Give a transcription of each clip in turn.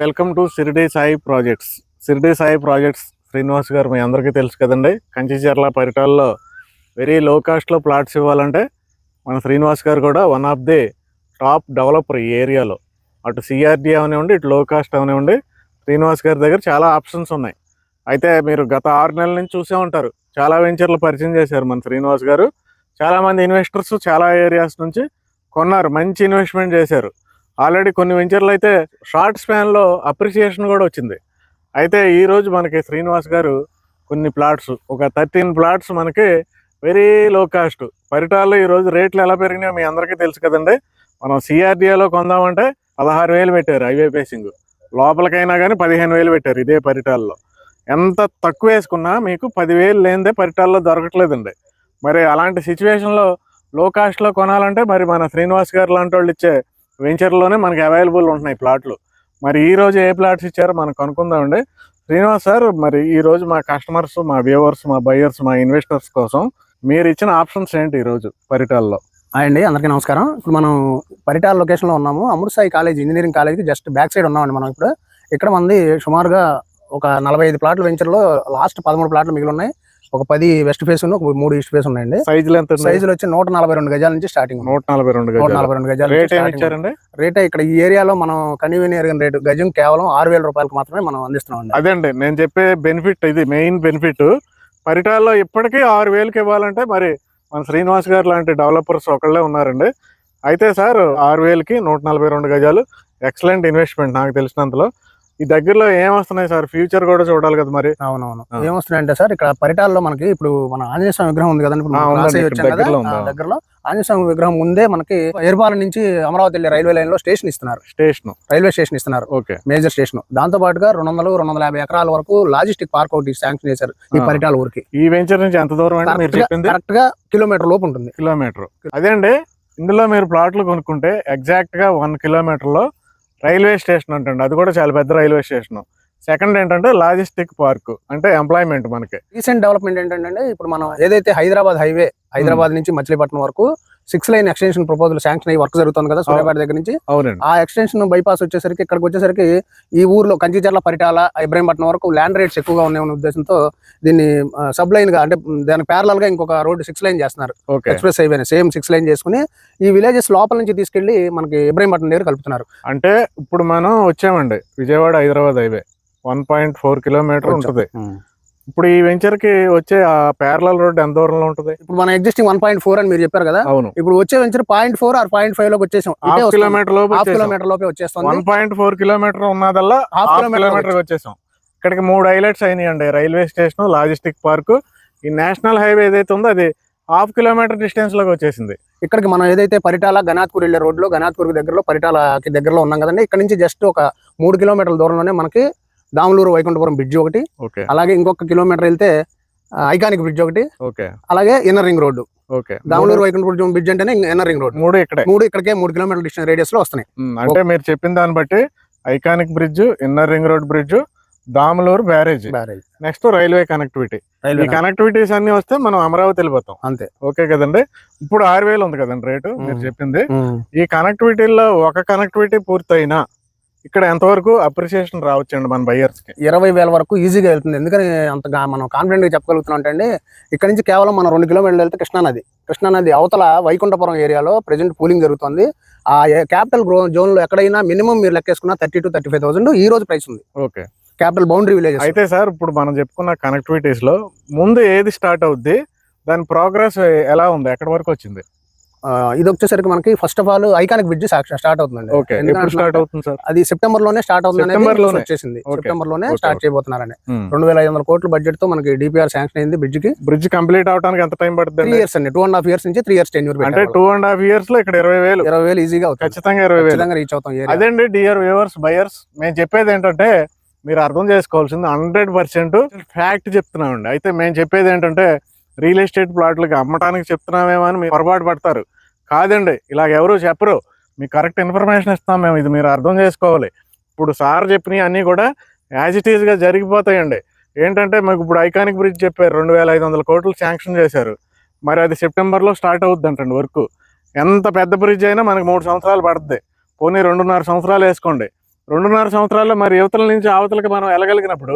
Welcome to Shirdi Sai projects. Shirdi Sai projects Srinivas గారు మీ అందరికీ తెలుసు కదండి. కంచిచర్ల పరిటాల్లో వెరీ లో కాస్ట్లో ప్లాట్స్ ఇవ్వాలంటే మన శ్రీనివాస్ గారు కూడా one of the top developer ఈ ఏరియాలో. అటు సిఆర్డి అవనివ్వండి, ఇటు లో కాస్ట్ అవనివ్వండి, శ్రీనివాస్ గారి దగ్గర చాలా ఆప్షన్స్ ఉన్నాయి. అయితే మీరు గత 6 నెలల నుంచి చూసే ఉంటారు, చాలా వెంచర్లు పరిచయం చేశారు మన శ్రీనివాస్ గారు. చాలామంది ఇన్వెస్టర్స్ చాలా ఏరియాస్ నుంచి కొన్నారు, మంచి ఇన్వెస్ట్మెంట్ చేశారు. ఆల్రెడీ కొన్ని వెంచర్లు అయితే షార్ట్ స్పాన్లో అప్రిసియేషన్ కూడా వచ్చింది. అయితే ఈరోజు మనకి శ్రీనివాస్ గారు కొన్ని ప్లాట్స్, ఒక 13 ప్లాట్స్ మనకి వెరీ లో కాస్ట్ పరిటాల్లో ఈరోజు రేట్లు ఎలా పెరిగినాయో మీ అందరికీ తెలుసు కదండి. మనం సిఆర్డిఏలో కొందామంటే 16,000 పెట్టారు హైవే ఫేసింగ్, లోపలికైనా కానీ 15,000 పెట్టారు ఇదే పరిటాల్లో. ఎంత తక్కువ వేసుకున్నా మీకు 10,000 లేనిదే పరిటాల్లో దొరకట్లేదండి. మరి అలాంటి సిచ్యువేషన్లో లో కాస్ట్లో కొనాలంటే మరి మన శ్రీనివాస్ గారు లాంటి వాళ్ళు ఇచ్చే వెంచర్లోనే మనకి అవైలబుల్ ఉంటున్నాయి ప్లాట్లు. మరి ఈరోజు ఏ ప్లాట్స్ ఇచ్చారో మనం కనుక్కుందామండి. శ్రీనివాస్ సార్, మరి ఈరోజు మా కస్టమర్స్, మా వ్యూవర్స్, మా బయర్స్, మా ఇన్వెస్టర్స్ కోసం మీరు ఇచ్చిన ఆప్షన్స్ ఏంటి ఈరోజు పరిటాల్లో? అండి, అందరికీ నమస్కారం. ఇప్పుడు మనం పరిటాల లొకేషన్లో ఉన్నాము. అమృతసాయి కాలేజ్, ఇంజనీరింగ్ కాలేజ్కి జస్ట్ బ్యాక్ సైడ్ ఉన్నామండి మనం ఇప్పుడు. ఇక్కడ మంది సుమారుగా ఒక 45 ప్లాట్ల వెంచర్లో లాస్ట్ 13 ప్లాట్లు మిగిలి ఉన్నాయి. ఒక 10 వెస్ట్ ఫేస్, ఒక 3 ఈస్ట్ ఫేస్ ఉన్నాయండి. సైజులు ఎంత? సైజులు వచ్చి 142 గజాల నుంచి స్టార్టింగ్. 142 గజాలు. రేట్ ఇక్కడ ఈ ఏరియాలో మనం కన్వీనియర్ రేటు గజం కేవలం 6,000 రూపాయలకు మాత్రమే మనం అందిస్తున్నాం. అదేండి నేను చెప్పే బెనిఫిట్, ఇది మెయిన్ బెనిఫిట్. పరిటాల్లో ఇప్పటికీ 6,000కి ఇవ్వాలంటే మరి మన శ్రీనివాస్ గారు లాంటి డెవలపర్స్ ఒకళ్ళే ఉన్నారండి. అయితే సార్, 6,000కి 142 గజాలు ఎక్సలెంట్ ఇన్వెస్ట్మెంట్ నాకు తెలిసినంతలో. ఈ దగ్గరలో ఏమొస్తున్నాయి సార్? ఫ్యూచర్ కూడా చూడాలి కదా మరి. అవునవును, ఏమొస్తున్నాయంటే సార్, ఇక్కడ పరిటాల్లో మనకి ఇప్పుడు మన ఆంజనేయ స్వామి విగ్రహం ఉంది కదండి. దగ్గరలో ఆంజనేయ స్వామి విగ్రహం ముందే మనకి ఏర్పాల నుంచి అమరావతి వెళ్ళే రైల్వే లైన్ లో రైల్వే స్టేషన్ ఇస్తున్నారు. Major station. దాంతో పాటుగా 200-250 ఎకరాల వరకు లాజిస్టిక్ పార్క్ ఒకటి శాంక్షన్ చేశారు ఈ పరిటాల ఊరికి. ఈ వెంచర్ నుంచి ఎంత దూరం అంటే మీరు చెప్పింది కరెక్ట్ గా కిలోమీటర్ లోపు ఉంటుంది. కిలోమీటర్. అదే అండి, ఇందులో మీరు ప్లాట్లు కొనుక్కుంటే ఎగ్జాక్ట్ గా 1 కిలోమీటర్ లో రైల్వే స్టేషన్ అంటండి. అది కూడా చాలా పెద్ద రైల్వే స్టేషన్. సెకండ్ ఏంటంటే లాజిస్టిక్ పార్క్, అంటే ఎంప్లాయ్మెంట్. మనకి రీసెంట్ డెవలప్మెంట్ ఏంటంటే ఇప్పుడు మనం ఏదైతే హైదరాబాద్ హైవే, హైదరాబాద్ నుంచి మచిలీపట్నం వరకు 6 లైన్ ఎక్స్టెన్షన్ ప్రపోజల్ శాంక్షన్ అయ్యి వర్క్ జరుగుతుంది కదా సూర్యాపేట దగ్గర నుంచి. ఆ ఎక్స్టెన్షన్ బైపాస్ వచ్చేసరికి ఇక్కడికి వచ్చేసరికి ఈ ఊర్లో కంచిచర్ల, పరిటాల, ఇబ్రహీంపట్నం వరకు ల్యాండ్ రేట్స్ ఎక్కువగా ఉన్నాయన్న ఉద్దేశంతో దీన్ని సబ్ లైన్ గా, అంటే దానికి ప్యారలల్ గా ఇంకొక రోడ్డు 6 లైన్ చేస్తున్నారు. ఎక్స్ప్రెస్ హైవే సేమ్ 6 లైన్ చేసుకుని ఈ విలేజెస్ లోపల నుంచి తీసుకెళ్లి మనకి ఇబ్రహీంపట్నం దగ్గర కలుపుతున్నారు. అంటే ఇప్పుడు మనం వచ్చామండి విజయవాడ హైదరాబాద్ హైవే 1.4 కిలోమీటర్ ఉంటుంది. ఇప్పుడు ఈ వెంచర్ కి వచ్చే ఆ ప్యారలల్ రోడ్ ఎంత దూరంలో ఉంటుంది? ఇప్పుడు మన ఎగ్జిస్టింగ్ 1.4 అని మీరు చెప్పారు కదా. అవును. ఇప్పుడు వచ్చే వెంచర్ 0.4 or 0.5 లోకి వచ్చేసాం. కిలోమీటర్ లోపే వచ్చేస్తాం. 1.4 కిలోమీటర్ ఉన్నదల్లా హాఫ్ కిలోమీటర్ వచ్చేసాం. ఇక్కడికి 3 హైలైట్స్ అయినాయండి: రైల్వే స్టేషన్, లాజిస్టిక్ పార్క్, ఈ నేషనల్ హైవే ఏదైతే ఉందో అది హాఫ్ కిలోమీటర్ డిస్టెన్స్ లోకి వచ్చేసింది. ఇక్కడికి మనం ఏదైతే పరిటాల గనాథ్పూర్ వెళ్ళే రోడ్ లో, గనాథ్పూర్ దగ్గరలో, పరిటాలకి దగ్గరలో ఉన్నాం కదండి. ఇక్కడ నుంచి జస్ట్ ఒక 3 కిలోమీటర్ల దూరంలోనే మనకి దాములూరు వైకుంఠపురం బ్రిడ్జ్ ఒకటి, అలాగే ఇంకొక కిలోమీటర్ వెళ్తే ఐకానిక్ బ్రిడ్జ్ ఒకటి, అలాగే inner ring road. Damuluru Vaikunthapuram bridge అంటేనే ఇన్నర్ రింగ్ రోడ్. 3 ఇక్కడికే 3 కిలోమీటర్ల డిస్టెన్స్ రేడియస్ లో వస్తున్నాయి. అంటే మీరు చెప్పిన దాన్ని బట్టి iconic bridge, inner ring road bridge, Damuluru barrage, next railway connectivity. ఈ కనెక్టివిటీస్ అన్ని వస్తే మనం అమరావతి వెళ్ళిపోతాం అంతే. ఓకే కదండి. ఇప్పుడు 6,000 ఉంది కదండి రేటు మీరు చెప్పింది. ఈ కనెక్టివిటీలో ఒక కనెక్టివిటీ పూర్తయినా ఇక్కడ ఎంతవరకు అప్రిసియేషన్ రావచ్చండి మన బయర్స్ కి? 20,000 వరకు ఈజీగా వెళ్తుంది. ఎందుకని అంతగా మనం కాన్ఫిడెంట్ గా చెప్పగలుగుతున్నాం అంటే, ఇక్కడ నుంచి కేవలం మనం 2 కిలోమీటర్లు వెళ్తే కృష్ణానది అవతల వైకుంఠపురం ఏరియాలో ప్రెజెంట్ కూలింగ్ జరుగుతుంది. ఆ క్యాపిటల్ జోన్ లో ఎక్కడైనా మినిమం మీరు లెక్కేసుకున్న 30,000-35,000 ఈ రోజు ప్రైస్ ఉంది. Okay, capital boundary village. అయితే సార్, ఇప్పుడు మనం చెప్పుకున్న కనెక్టివిటీస్ లో ముందు ఏది స్టార్ట్ అవుద్ది, దాని ప్రోగ్రెస్ ఎలా ఉంది, ఎక్కడి వరకు వచ్చింది? ఇది వచ్చేసరికి మనకి first of all iconic bridge start అవుతుందండి. అది సెప్టెంబర్ లోనే స్టార్ట్ అవుతుంది. వచ్చేసింది సెప్టెంబర్ లోనే స్టార్ట్ చేయబోతున్నారని. 2,500 కోట్ల బడ్జెట్ తో మనకి డిపిఆర్ శాంక్షన్ అయింది. బ్రిడ్జ్ కంప్లీట్ అవడానికి ఎంత టైం పడుతుంది? 3 ఇయర్స్ అండి. 2.5 ఇయర్స్ నుంచి 3 ఇయర్స్ టెన్యూర్. అంటే 2.5 ఇయర్స్ లో ఇక్కడ 20,000 ఈజీగా అవుతుంది. ఖచ్చితంగా 20,000 రీచ్ అవుతాం. అదేండి డియర్ వ్యూవర్స్, బయర్స్, మేము చెప్పేది ఏంటంటే మీరు అర్థం చేసుకోవాల్సింది 100% ఫ్యాక్ట్ చెప్తున్నామండి. అయితే మేము చెప్పేది ఏంటంటే రియల్ ఎస్టేట్ ప్లాట్లకి అమ్మటానికి చెప్తున్నామేమో అని మీరు పొరపాటు పడతారు. కాదండి, ఇలాగ ఎవరు చెప్పరు. మీకు కరెక్ట్ ఇన్ఫర్మేషన్ ఇస్తాం మేము. ఇది మీరు అర్థం చేసుకోవాలి. ఇప్పుడు సార్ చెప్పినవి అన్నీ కూడా యాజ్ ఇట్ ఈస్గా జరిగిపోతాయండి. ఏంటంటే మాకు ఇప్పుడు ఐకానిక్ బ్రిడ్జ్ చెప్పారు, 2,500 కోట్లు శాంక్షన్ చేశారు. మరి అది సెప్టెంబర్లో స్టార్ట్ అవుద్ది అంటండి వర్క్. ఎంత పెద్ద బ్రిడ్జ్ అయినా మనకి 3 సంవత్సరాలు పడుతుంది. పోనీ 2.5 సంవత్సరాలు వేసుకోండి. 2.5 సంవత్సరాల్లో మరి యువతల నుంచి అవతలకి మనం వెళ్ళగలిగినప్పుడు,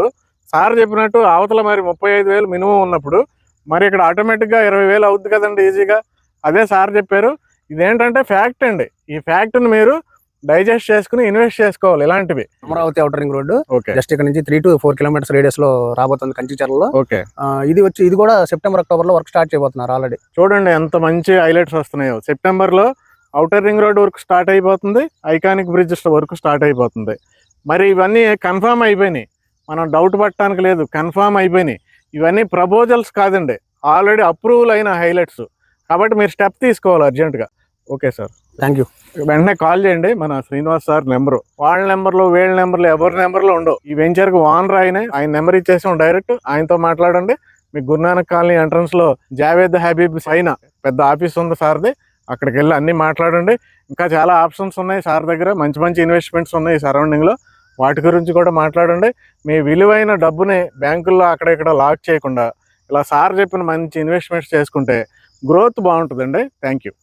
సార్ చెప్పినట్టు అవతల మరి 35,000 మినిమం ఉన్నప్పుడు మరి ఇక్కడ ఆటోమేటిక్గా 20,000 అవుద్ది కదండి ఈజీగా. అదే సార్ చెప్పారు. ఇదేంటంటే ఫ్యాక్ట్ అండి. ఈ ఫ్యాక్ట్ని మీరు డైజెస్ట్ చేసుకుని ఇన్వెస్ట్ చేసుకోవాలి ఇలాంటివి. Amaravati outer ring road okay, just ఇక్కడ నుంచి 3 to 4 కిలోమీటర్స్ రేడియస్ లో రాబోతుంది కంచిచర్లలో. ఓకే. ఇది కూడా సెప్టెంబర్ అక్టోబర్ లో వర్క్ స్టార్ట్ చేయబోతున్నారు ఆల్రెడీ. చూడండి ఎంత మంచి హైలైట్స్ వస్తున్నాయో. సెప్టెంబర్లో outer ring road work start అయిపోతుంది, ఐకానిక్ బ్రిడ్జ్ వర్క్ స్టార్ట్ అయిపోతుంది. మరి ఇవన్నీ కన్ఫామ్ అయిపోయినాయి, మనం డౌట్ పట్టడానికి లేదు, కన్ఫామ్ అయిపోయినాయి. ఇవన్నీ ప్రపోజల్స్ కాదండి, ఆల్రెడీ అప్రూవల్ అయిన హైలైట్స్. కాబట్టి మీరు స్టెప్ తీసుకోవాలి అర్జెంటుగా. Okay sir, thank you. వెంటనే కాల్ చేయండి. మన శ్రీనివాస్ సార్ నెంబరు, వాళ్ళ నెంబర్లు వీళ్ళ నెంబర్లు ఎవరి నెంబర్లు ఉండవు. ఈ వెంచర్కి ఓనర్ ఆయన నెంబర్ ఇచ్చేసాం, డైరెక్ట్ ఆయనతో మాట్లాడండి. మీకు గురునానక్ కాలనీ ఎంట్రన్స్ లో జావేద్ హబీబ్ పైన పెద్ద ఆఫీస్ ఉంది సార్ది, అక్కడికి వెళ్ళి అన్ని మాట్లాడండి. ఇంకా చాలా ఆప్షన్స్ ఉన్నాయి సార్ దగ్గర, మంచి మంచి ఇన్వెస్ట్మెంట్స్ ఉన్నాయి సరౌండింగ్ లో, వాటి గురించి కూడా మాట్లాడండి. మీ విలువైన డబ్బుని బ్యాంకుల్లో అక్కడ ఇక్కడ లాక్ చేయకుండా ఇలా సార్ చెప్పిన మంచి ఇన్వెస్ట్మెంట్స్ చేసుకుంటే గ్రోత్ బాగుంటుందండి. Thank you.